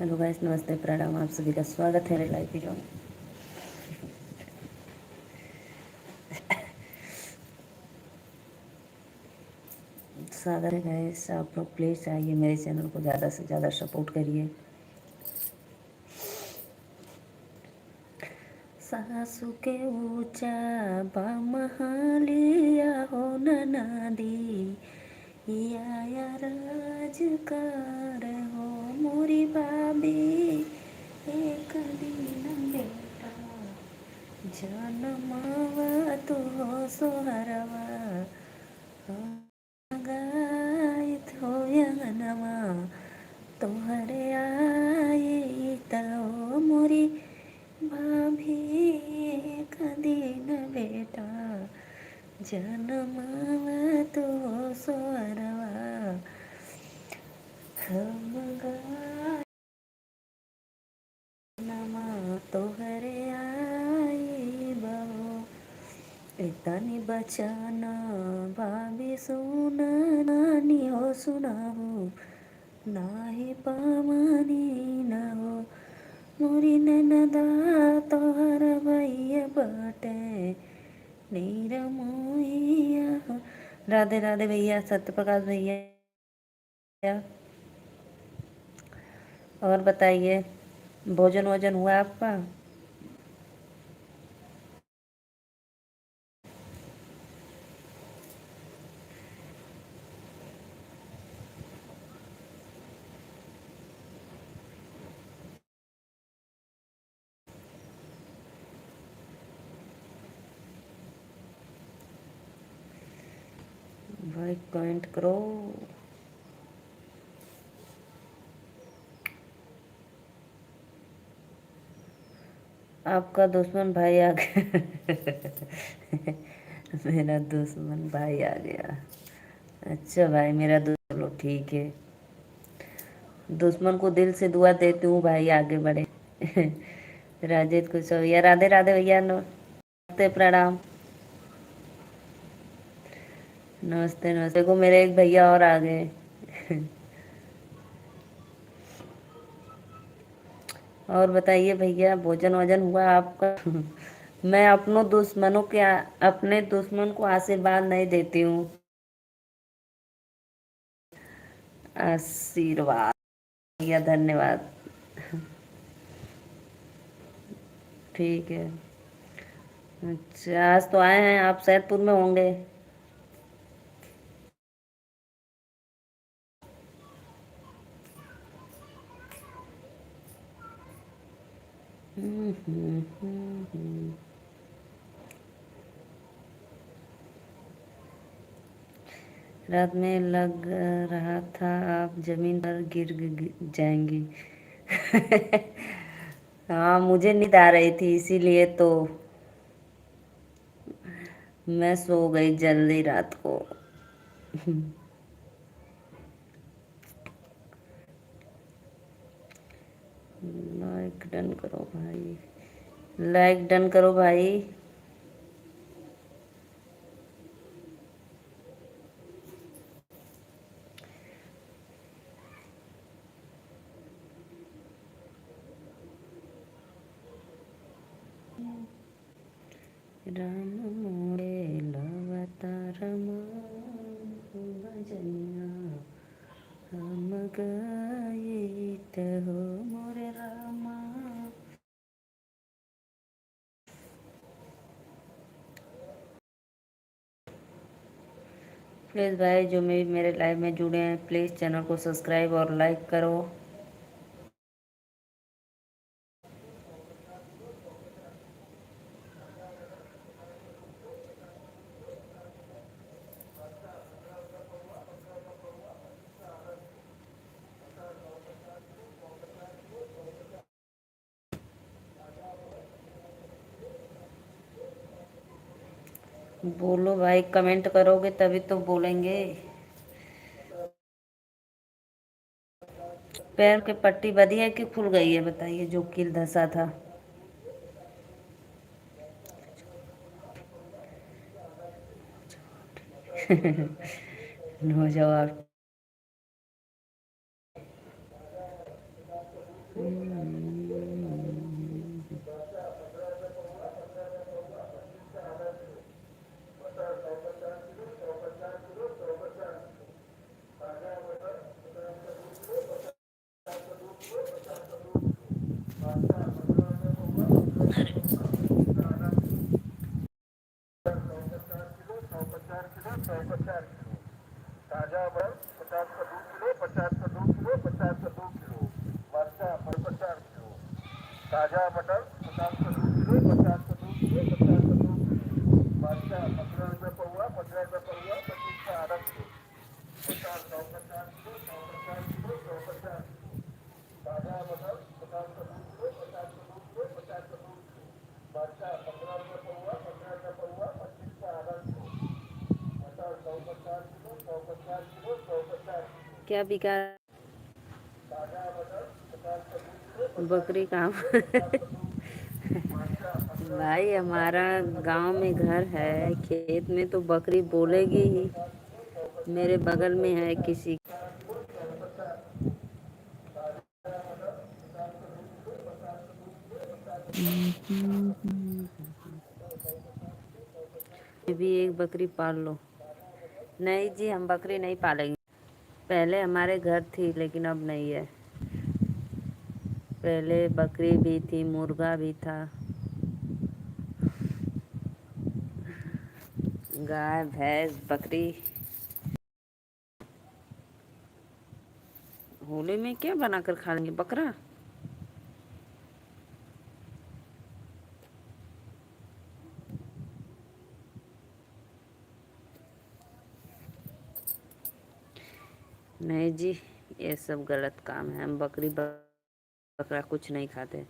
Hello guys, नमस्ते, प्रणाम। आप सभी का स्वागत है मेरे लाइव वीडियो में। स्वागत है गाइस। आप लोग प्लीज़ आइए, मेरे चैनल को ज़्यादा से ज़्यादा सपोर्ट करिए। सासू के ऊंचा बामहालिया हो नदी, या राजकार हो मोरी भाभी, एक दिन बेटा जनमावा तो सोहरवा गायत हो यंगनमा तोहरे आए तो मोरी भाभी, एक दिन बेटा जनमावा तो सोहरवा हम गानमा तोहरे आए बहो। इतनी बचन भाभी सुन नानी हो सुनाहू, नाही पामानी न हो मोरी ननदा तोहर भैया बटे नीर मोहिया हो। राधे राधे भैया, सत्य प्रकाश भैया। और बताइए, भोजन वोजन हुआ आपका? भाई कमेंट करो। आपका दुश्मन भाई आ गया। मेरा दुश्मन भाई आ गया। अच्छा भाई, मेरा चलो ठीक है। दुश्मन को दिल से दुआ देती हूँ भाई आगे बढ़े। राजेश कुछ भैया, राधे राधे भैया, नमस्ते, प्रणाम। नमस्ते नमस्ते। देखो, मेरे एक भैया और आ गए। और बताइए भैया, भोजन वोजन हुआ आपका? मैं अपने दुश्मन को आशीर्वाद नहीं देती हूँ, आशीर्वाद। भैया धन्यवाद। ठीक है। अच्छा, आज तो आए हैं, आप सैदपुर में होंगे। हम्म, हम्म, हम्म। रात में लग रहा था आप जमीन पर जाएंगी। हाँ, मुझे नींद आ रही थी, इसीलिए तो मैं सो गई जल्दी रात को। लाइक डन करो भाई, लाइक डन करो भाई। राम मोरे लवतार भजनिया, हम गाइत हो मोरे रामा। प्लीज़ भाई, जो मेरे लाइव में जुड़े हैं, प्लीज़ चैनल को सब्सक्राइब और लाइक करो। बोलो भाई, कमेंट करोगे तभी तो बोलेंगे। पैर की पट्टी बधी है कि खुल गई है, बताइए, जो कील धंसा था। नो जवाब। क्या बिका बकरी काम भाई हमारा गांव में घर है, खेत में तो बकरी बोलेगी ही। मेरे बगल में है किसी भी एक बकरी पाल लो। नहीं जी, हम बकरी नहीं पालेंगे। पहले हमारे घर थी लेकिन अब नहीं है। पहले बकरी भी थी, मुर्गा भी था, गाय भैंस बकरी। होली में क्या बनाकर खा लेंगे, बकरा। नहीं जी, ये सब गलत काम है। हम बकरी बकरा कुछ नहीं खाते।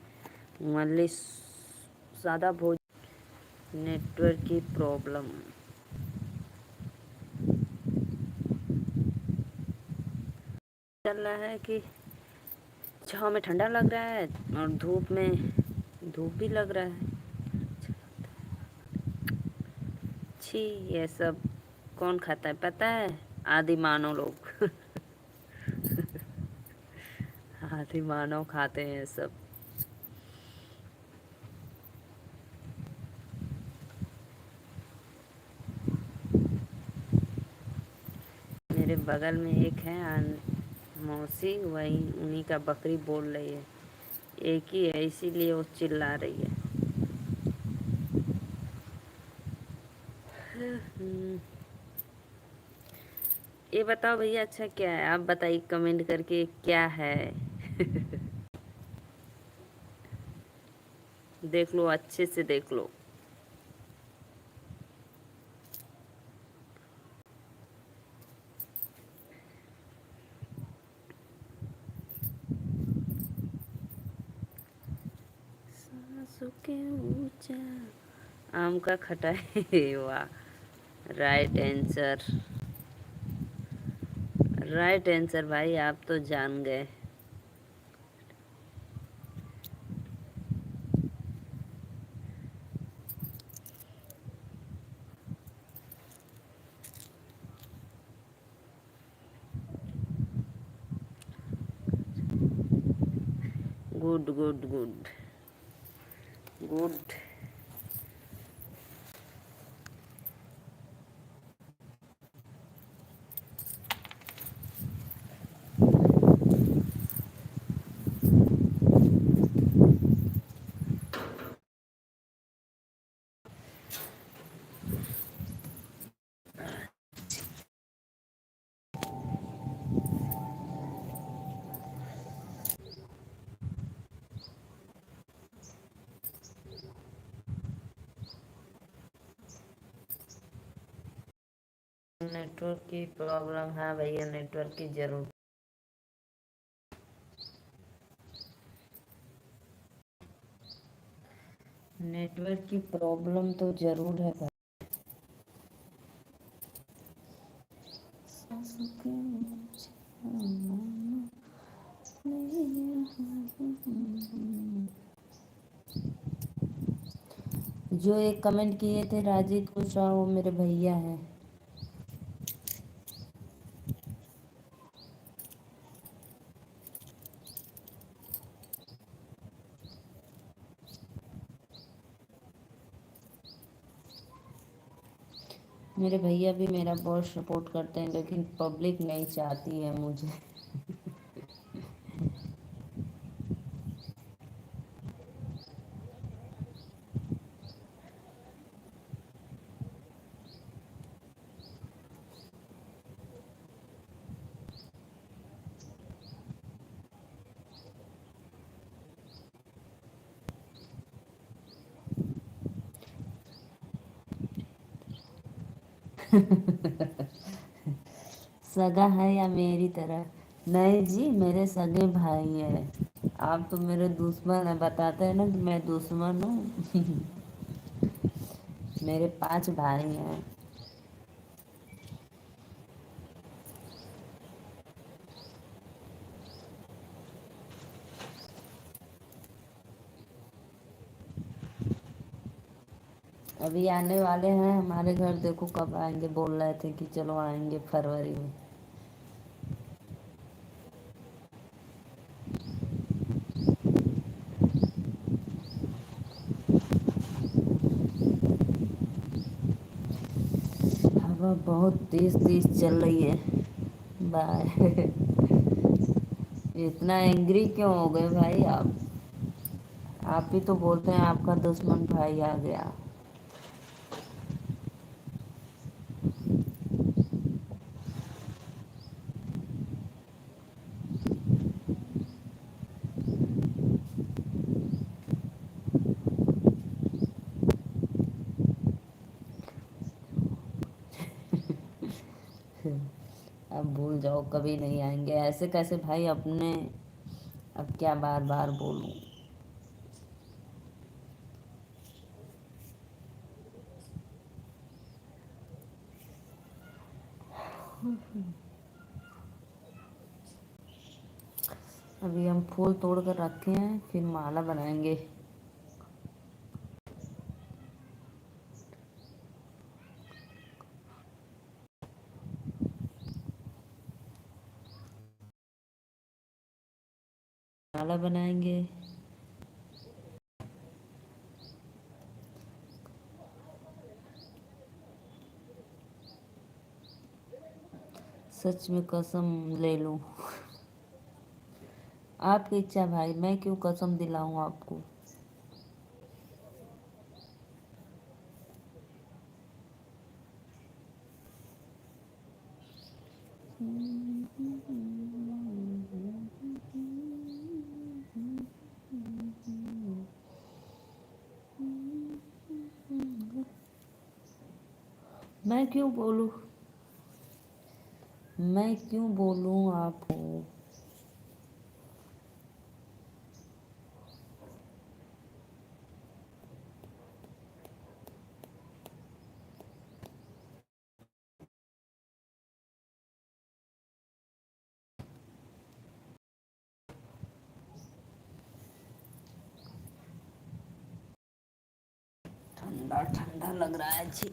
ओनली सादा भोजन। नेटवर्क की प्रॉब्लम चल रहा है कि छाँव में ठंडा लग रहा है और धूप में धूप भी लग रहा है। छी, ये सब कौन खाता है पता है? आदि मानव लोग आदि मानव खाते हैं ये सब। मेरे बगल में एक है मौसी, वही उन्हीं का बकरी बोल रही है। एक ही है इसीलिए वो चिल्ला रही है। ये बताओ भैया, अच्छा क्या है? आप बताइए कमेंट करके क्या है। देख लो, अच्छे से देख लो। सांसों के ऊंचा आम का खटाई वाह, राइट आंसर। राइट आंसर भाई, आप तो जान गए। Good good good good. Network की प्रॉब्लम है भैया, नेटवर्क की जरूर। नेटवर्क की प्रॉब्लम तो जरूर है भाई। जो एक कमेंट किए थे राजीव कुशवाहा, वो मेरे भैया हैं। मेरे भैया भी मेरा बहुत सपोर्ट करते हैं, लेकिन पब्लिक नहीं चाहती है मुझे। सगा है या मेरी तरह? नहीं जी, मेरे सगे भाई है। आप तो मेरे दुश्मन है, बताते हैं ना कि मैं दुश्मन हूँ। मेरे 5 भाई हैं। अभी आने वाले हैं हमारे घर, देखो कब आएंगे। बोल रहे थे कि चलो आएंगे फरवरी में। हवा बहुत तेज तेज चल रही है। बाय। इतना एंग्री क्यों हो गए भाई आप? आप ही तो बोलते हैं आपका दुश्मन भाई आ गया। अब भूल जाओ, कभी नहीं आएंगे। ऐसे कैसे भाई अपने? अब क्या बार बार बोलूं? अभी हम फूल तोड़ कर रखे हैं, फिर माला बनाएंगे। माला बनाएंगे। सच में कसम ले लूं? आपकी इच्छा भाई, मैं क्यों कसम दिलाऊं आपको? मैं क्यों बोलूं? मैं क्यों बोलूं आपको? ठंडा ठंडा लग रहा है जी।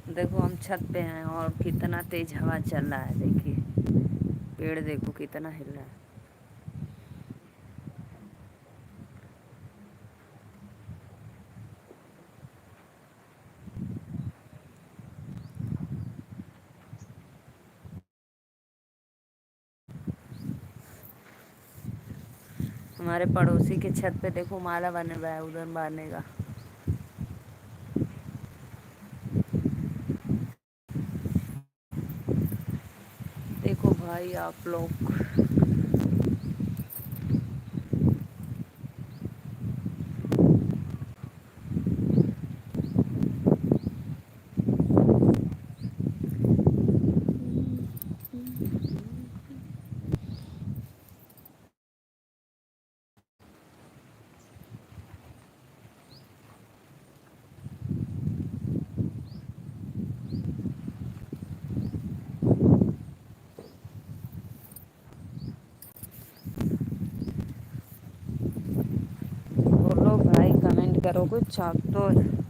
देखो हम छत पे हैं और कितना तेज हवा चल रहा है, देखिए। पेड़ देखो कितना हिल रहा है। हमारे पड़ोसी के छत पे देखो माला बने हुआ है, उधर बनेगा। देखो भाई आप लोग। बोलो भाई, कमेंट करो कुछ आप तो।